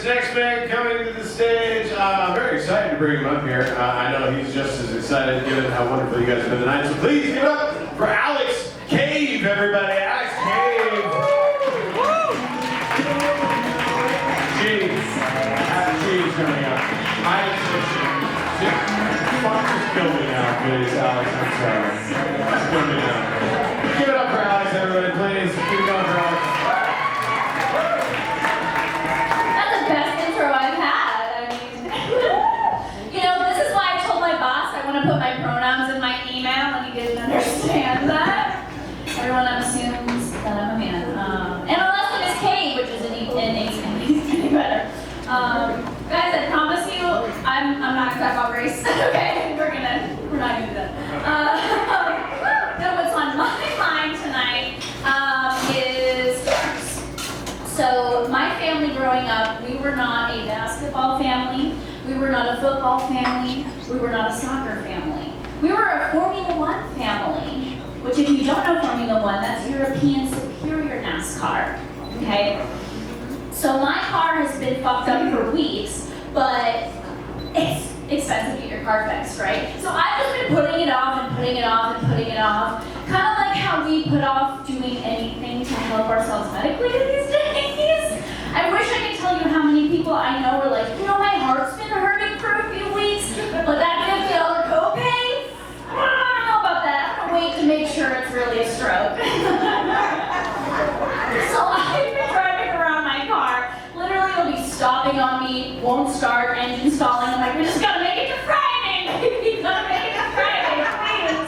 Next man coming to the stage, I'm very excited to bring him up here. I know he's just as excited given how wonderful you guys have been tonight. So please give it up for Alex Cave, everybody. Alex Cave. Cheese. Have cheese coming up. Fuck just kill me now, please, Alex. I'm sorry. Just kill me now. Give it up for Alex, everybody, please. Keep it going for Alex. Put my pronouns in my email and he didn't understand that. Everyone assumes that I'm a man. And unless it is Kate, which is an getting better. Guys, I promise you, I'm not gonna talk about race. Okay, we're not gonna do that. No, what's on my mind tonight is cars. So my family growing up, we were not a basketball family. We were not a football family. We were not a soccer family. We were a Formula One family, which if you don't know Formula One, that's European Superior NASCAR, okay? So my car has been fucked up for weeks, but it's expensive to get your car fixed, right? So I've just been putting it off and putting it off and putting it off, kind of like how we put off doing anything to help ourselves medically these days. I wish I could tell you how many people I know are like, you know, my heart's been hurting for a few weeks, but that $50 copay, I don't know about that. I'm gonna wait to make sure it's really a stroke. So I've been driving around my car. Literally, it'll be stopping on me, won't start, engine stalling. I'm like, we just gotta make it to Friday. We gotta make it to Friday, please.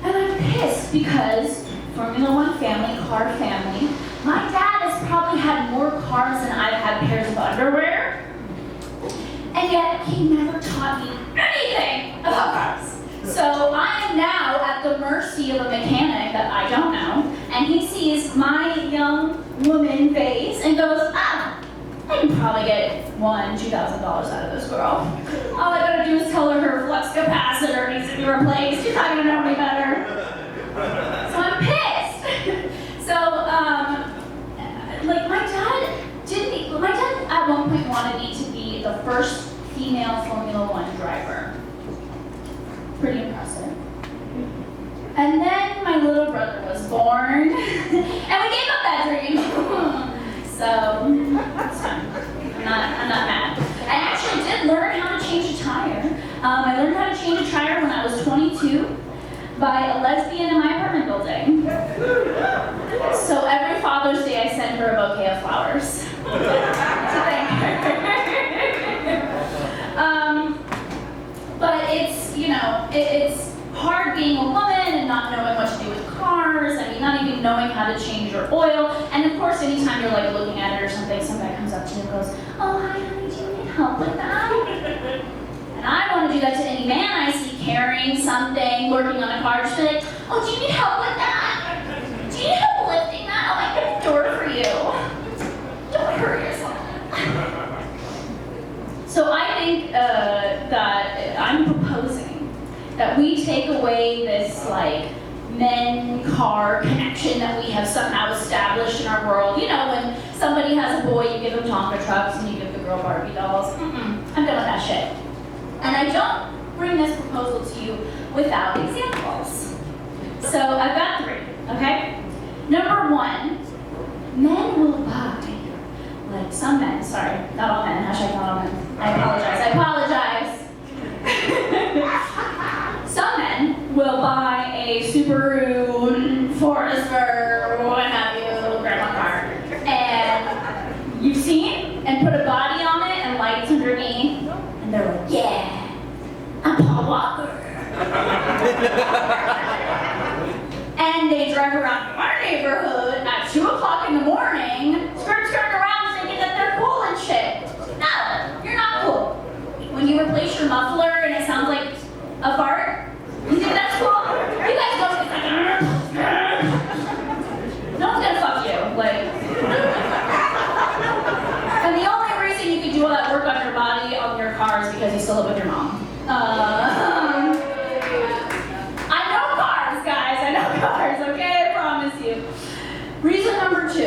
And I'm pissed because Formula One family, car family, my dad has probably had more cars than I've had pairs of underwear, and yet he never taught me anything about cars. So I am now at the mercy of a mechanic that I don't know, and he sees my young woman face and goes, I can probably get $2,000 out of this girl. All I gotta do is tell her her flux capacitor needs to be replaced. She's not gonna know any better. So I'm pissed. So, like my dad at one point wanted me to be the first female Formula One driver. Pretty impressive. And then my little brother was born, and we gave up that dream. So, it's fine. I'm not mad. I actually did learn how to change a tire. I learned how to change a tire when I was 22. By a lesbian in my apartment building. So every Father's Day I send her a bouquet of flowers. To thank her. But it's, you know, it's hard being a woman and not knowing what to do with cars. I mean, not even knowing how to change your oil. And of course, anytime you're like looking at it or something, some guy comes up to you and goes, oh, hi, honey, do you need help with that? And I want to do that to any man I see carrying something, working on a car, just be like, oh, do you need help with that? Do you need help lifting that? Oh, I can do it for you. Don't hurt yourself. So I think that I'm proposing that we take away this like men-car connection that we have somehow established in our world. You know, when somebody has a boy, you give them Tonka trucks and you give the girl Barbie dolls. I'm done with that shit. And I don't bring this proposal to you without examples. So I've got 3, okay? Number 1, men will buy, like some men, sorry, not all men, hashtag not all men. I apologize. Some men will buy a Subaru Forester, what have you, grandma car, and you've seen, and put a body on it and lights underneath. And they're like, yeah, I'm Paul Walker. And they drive around our neighborhood at 2 o'clock in the morning, skirting around thinking that they're cool and shit. No, you're not cool. When you replace your muffler and it sounds like a fart, you think that's cool? You guys go, it's like, no one's gonna fuck you. Like, and the only reason you can do all that work on your body, on your car, is because you still live with your mom. I know cars, guys. I know cars, okay? I promise you. Reason number 2,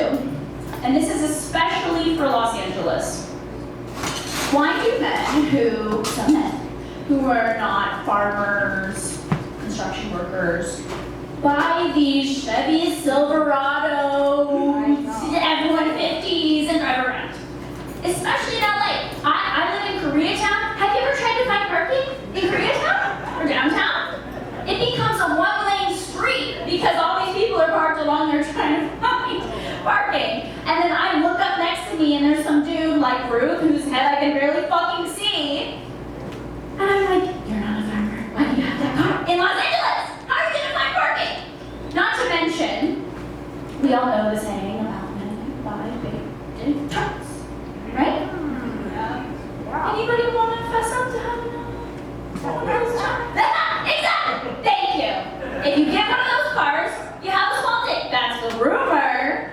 and this is especially for Los Angeles. why do men some men, who are not farmers, construction workers, buy these Chevy Silverado F-150s and drive around? Especially in LA. I live in Koreatown. Have you ever tried to find parking in Koreatown or downtown? It becomes a one-lane street because all these people are parked along there trying to find parking. And then I look up next to me and there's some dude like Ruth whose head I can barely fucking see. And I'm like, you're not a farmer. Why do you have that car? In Los Angeles! How are you gonna find parking? Not to mention, we all know the saying about men who buy big trucks, right? Anybody want to fess up to having one of those trucks? Exactly! Thank you! If you get one of those cars, you have a small dick. That's the rumor.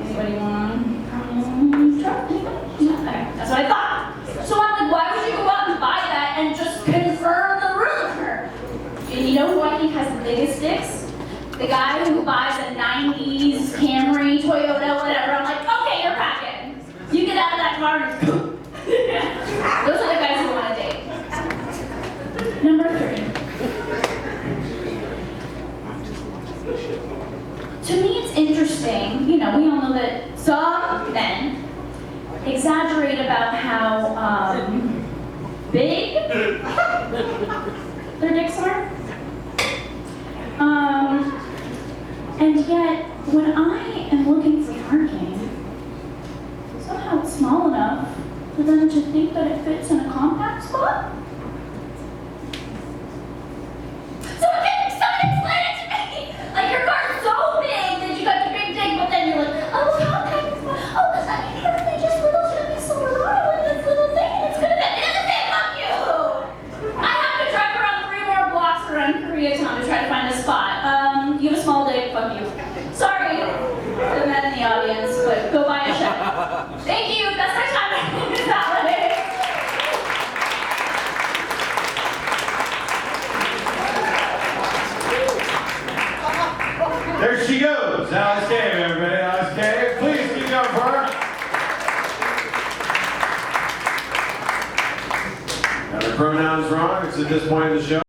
Anybody want a truck? Anybody? No? Okay, that's what I thought. So I'm like, why would you go out and buy that and just confirm the rumor? And you know who I think has the biggest dicks? The guy who buys a 90s Camry, Toyota, whatever. I'm like, okay, you're packing. You get out of that car and go. Those are the guys who want to date. Number 3. To me, it's interesting. You know, we all know that some men exaggerate about how big their dicks are. And yet, when I am looking for parking, somehow it's small enough for them to think that it fits in a compact spot. Someone explain it to me! Like, your car's so big that you got the big dick, but then you're like, oh, compact spot. Oh, I mean, everything just little Chevy Silverado in this little thing, and it's gonna fit. It doesn't fit, fuck you! I have to drive around 3 more blocks around Koreatown to try to find a spot. You have a small dick, fuck you. Sorry, the men in the audience, but go buy a Chevy. Thank you, that's my time. It's holiday. There she goes, Alice Cave, everybody. Alice Cave, please keep going for her. Now the pronoun's wrong. It's at this point in the show.